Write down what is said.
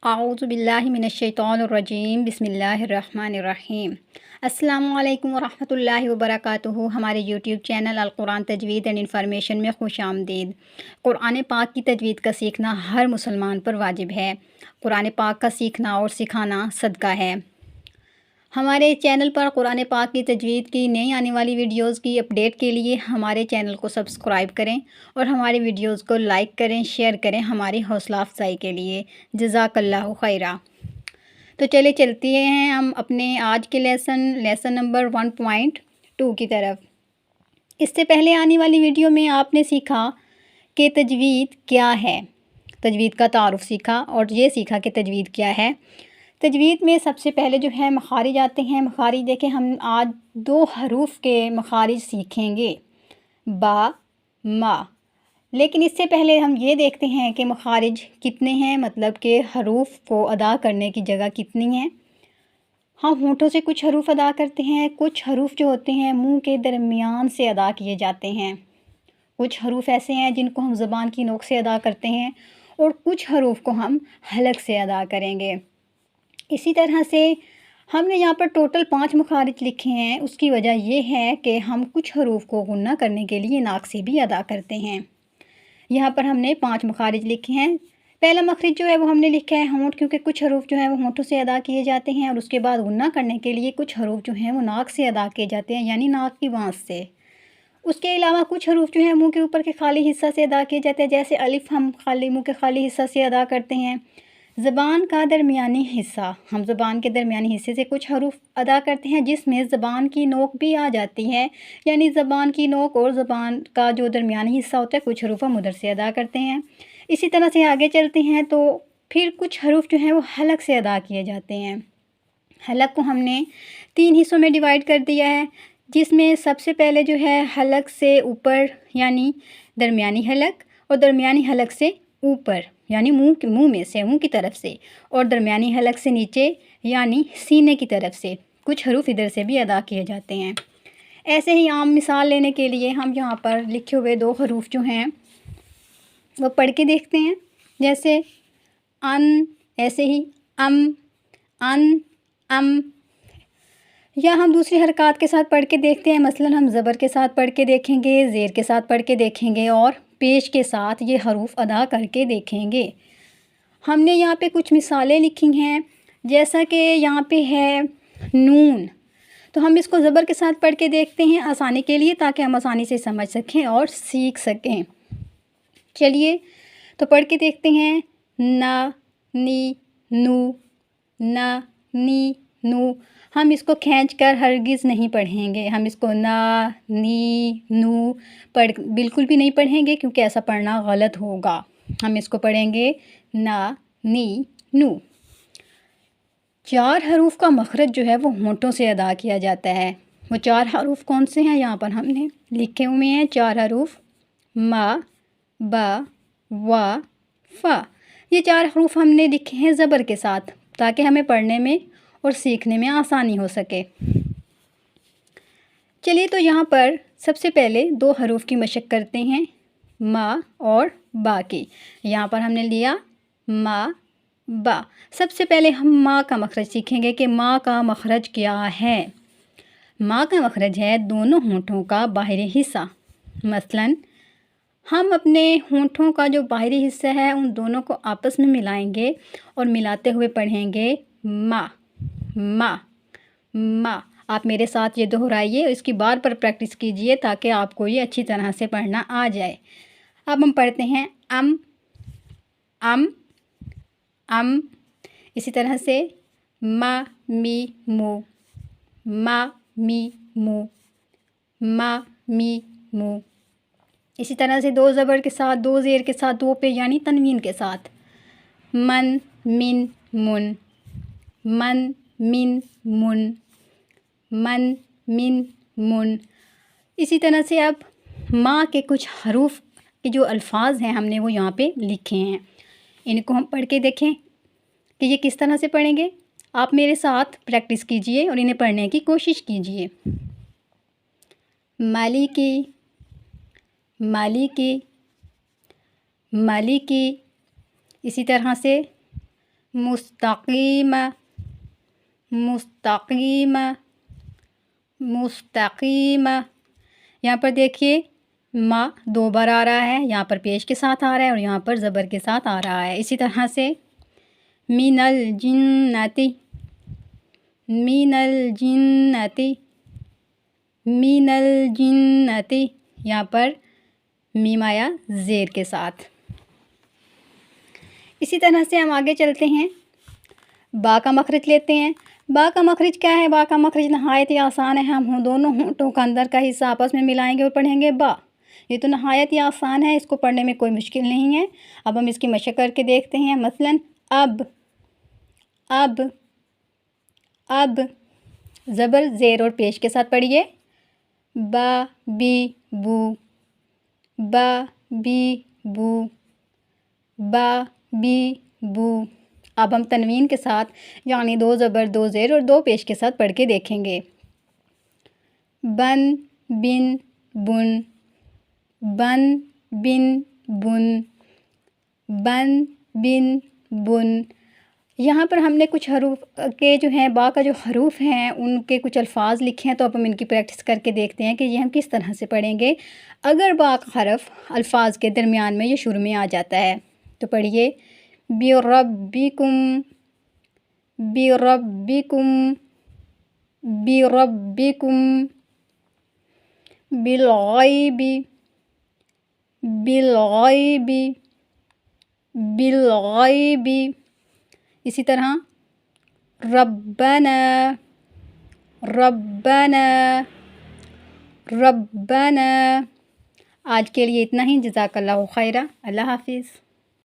अऊज़ु बिल्लाहि मिनश्शैतानिर्रजीम बिस्मिल्लाहिर्रहमानिर्रहीम। अस्सलामु अलैकुम वरहमतुल्लाहि वबरकातुहू। हमारे यूट्यूब चैनल अल कुरान तजवीद एंड इन्फॉर्मेशन में खुश आमदीद। कुरान पाक की तजवीद का सीखना हर मुसलमान पर वाजिब है। कुरान पाक का सीखना और सिखाना सदका है। हमारे चैनल पर कुरान पाक की तजवीद की नई आने वाली वीडियोज़ की अपडेट के लिए हमारे चैनल को सब्सक्राइब करें और हमारी वीडियोज़ को लाइक करें, शेयर करें हमारी हौसला अफजाई के लिए। जज़ाकल्लाहु खैरा। तो चले चलते हैं हम अपने आज के लेसन नंबर 1.2 की तरफ। इससे पहले आने वाली वीडियो में आपने सीखा कि तजवीद क्या है, तजवीद का तारुफ सीखा और ये सीखा कि तजवीद क्या है। तजवीद में सबसे पहले जो है मखारिज आते हैं। मखारिज देखें, हम आज 2 हरूफ के मखारिज सीखेंगे, बा, मा। लेकिन इससे पहले हम ये देखते हैं कि मखारिज कितने हैं, मतलब कि हरूफ को अदा करने की जगह कितनी है। हम होंठों से कुछ हरूफ अदा करते हैं, कुछ हरूफ जो होते हैं मुंह के दरमियान से अदा किए जाते हैं। कुछ हरूफ ऐसे हैं जिनको हम ज़बान की नोक से अदा करते हैं और कुछ हरूफ को हम हलक से अदा करेंगे। इसी तरह से हमने यहाँ पर टोटल 5 मखारिज लिखे हैं। उसकी वजह यह है कि हम कुछ हरूफ को गुन्ना करने के लिए नाक से भी अदा करते हैं। यहाँ पर हमने 5 मखारिज लिखे हैं। पहला मखरिज जो है वो हमने लिखा है होंठ, क्योंकि कुछ हरूफ जो हैं वो होंठों से अदा किए जाते हैं और उसके बाद गुन्ना करने के लिए कुछ हरूफ जो हैं वो नाक से अदा किए जाते हैं, यानी नाक की बांस से। उसके अलावा कुछ हरूफ जो हैं मुंह के ऊपर के खाली हिस्सा से अदा किए जाते हैं, जैसे अलिफ हम मुंह के खाली हिस्सा से अदा करते हैं। ज़बान का दरमियानी हिस्सा, हम ज़बान के दरमियानी हिस्से से कुछ हरूफ अदा करते हैं जिसमें ज़बान की नोक भी आ जाती है, यानी ज़बान की नोक और ज़बान का जो दरमियानी हिस्सा होता है कुछ हरूफ हम उधर से अदा करते हैं। इसी तरह से आगे चलते हैं तो फिर कुछ हरूफ जो हैं वो हलक से अदा किए जाते हैं। हलक को हमने 3 हिस्सों में डिवाइड कर दिया है, जिसमें सबसे पहले जो है हलक से ऊपर यानी दरमियानी हलक, और दरमियानी हलक से ऊपर यानी मुंह में से, मुंह की तरफ से, और दरमियानी हलक से नीचे यानी सीने की तरफ से कुछ हरूफ इधर से भी अदा किए जाते हैं। ऐसे ही आम मिसाल लेने के लिए हम यहाँ पर लिखे हुए 2 हरूफ जो हैं वो पढ़ के देखते हैं, जैसे अन, ऐसे ही अम, अन, अम। या हम दूसरी हरकत के साथ पढ़ के देखते हैं, मसलन हम ज़बर के साथ पढ़ के देखेंगे, ज़ेर के साथ पढ़ के देखेंगे और पेश के साथ ये हरूफ अदा करके देखेंगे। हमने यहाँ पे कुछ मिसालें लिखी हैं, जैसा कि यहाँ पे है नून, तो हम इसको ज़बर के साथ पढ़ के देखते हैं आसानी के लिए, ताकि हम आसानी से समझ सकें और सीख सकें। चलिए तो पढ़ के देखते हैं। ना, नी, नू, ना, नी, नू। हम इसको खींचकर हरगिज़ नहीं पढ़ेंगे, हम इसको ना, नी, नू बिल्कुल भी नहीं पढ़ेंगे, क्योंकि ऐसा पढ़ना गलत होगा। हम इसको पढ़ेंगे ना, नी, नू। 4 हरूफ का मखरज जो है वो होंठों से अदा किया जाता है। वो 4 हरूफ कौन से हैं, यहाँ पर हमने लिखे हुए हैं 4 हरूफ, मा, बा, वा, फ़ा। ये 4 हरूफ हमने लिखे हैं ज़बर के साथ, ताकि हमें पढ़ने में और सीखने में आसानी हो सके। चलिए तो यहाँ पर सबसे पहले 2 हरूफ की मशक करते हैं, मा और बा की। यहाँ पर हमने लिया मा, बा। सबसे पहले हम माँ का मखरज सीखेंगे कि माँ का मखरज क्या है। माँ का मखरज है दोनों होंठों का बाहरी हिस्सा। मसलन हम अपने होंठों का जो बाहरी हिस्सा है उन दोनों को आपस में मिलाएंगे और मिलाते हुए पढ़ेंगे माँ, माँ, माँ। आप मेरे साथ ये दोहराइए और इसकी बार बार प्रैक्टिस कीजिए ताकि आपको ये अच्छी तरह से पढ़ना आ जाए। अब हम पढ़ते हैं अम, अम, अम। इसी तरह से मा, मी, मू, मा, मी, मू, मा, मी, मू। इसी तरह से 2 ज़बर के साथ, 2 ज़ेर के साथ, 2 पे यानी तनवीन के साथ, मन, मिन, मुन, मन, मिन, मुन, मन, मिन, मुन। इसी तरह से अब माँ के कुछ हरूफ के जो अल्फाज हैं हमने वो यहाँ पे लिखे हैं, इनको हम पढ़ के देखें कि ये किस तरह से पढ़ेंगे। आप मेरे साथ प्रैक्टिस कीजिए और इन्हें पढ़ने की कोशिश कीजिए। मालिकी, मालिकी, मालिकी। इसी तरह से مستقیم مستقیم مستقیم۔ یہاں پر دیکھیے ما 2 بار آ رہا ہے، یہاں پر پیش کے ساتھ آ رہا ہے اور یہاں پر زبر کے ساتھ آ رہا ہے۔ اسی طرح سے من الجنتی من الجنتی من الجنتی، یہاں پر میم آیا زیر کے ساتھ۔ اسی طرح سے ہم آگے چلتے ہیں، با کا مخرج لیتے ہیں۔ با کا مخرج کیا ہے؟ با کا مخرج نہایت ہی آسان ہے۔ ہم دونوں ہونٹوں کا اندر کا حصہ آپس میں ملائیں گے اور پڑھیں گے با۔ یہ تو نہایت ہی آسان ہے، اس کو پڑھنے میں کوئی مشکل نہیں ہے۔ اب ہم اس کی مشق کر کے دیکھتے ہیں۔ مثلاً اب اب اب زبر زیر اور پیش کے ساتھ پڑھیے، با بی بو با بی بو با بی بو۔ اب ہم تنوین کے ساتھ یعنی 2 زبر 2 زیر اور 2 پیش کے ساتھ پڑھ کے دیکھیں گے۔ بن بن بن بن بن بن بن بن بن۔ یہاں پر ہم نے کچھ حروف کے جو ہیں با کا جو حروف ہیں ان کے کچھ الفاظ لکھے ہیں، تو اب ہم ان کی پریکٹس کر کے دیکھتے ہیں کہ یہ ہم کس طرح سے پڑھیں گے۔ اگر با کا حرف الفاظ کے درمیان میں یا شروع میں آ جاتا ہے تو پڑھیے بربکم بربکم بربکم بالغیب بالغیب بالغیب۔ اسی طرح ربنا ربنا ربنا۔ آج کے لیے اتنا ہی۔ جزاک اللہ خیرہ۔ اللہ حافظ۔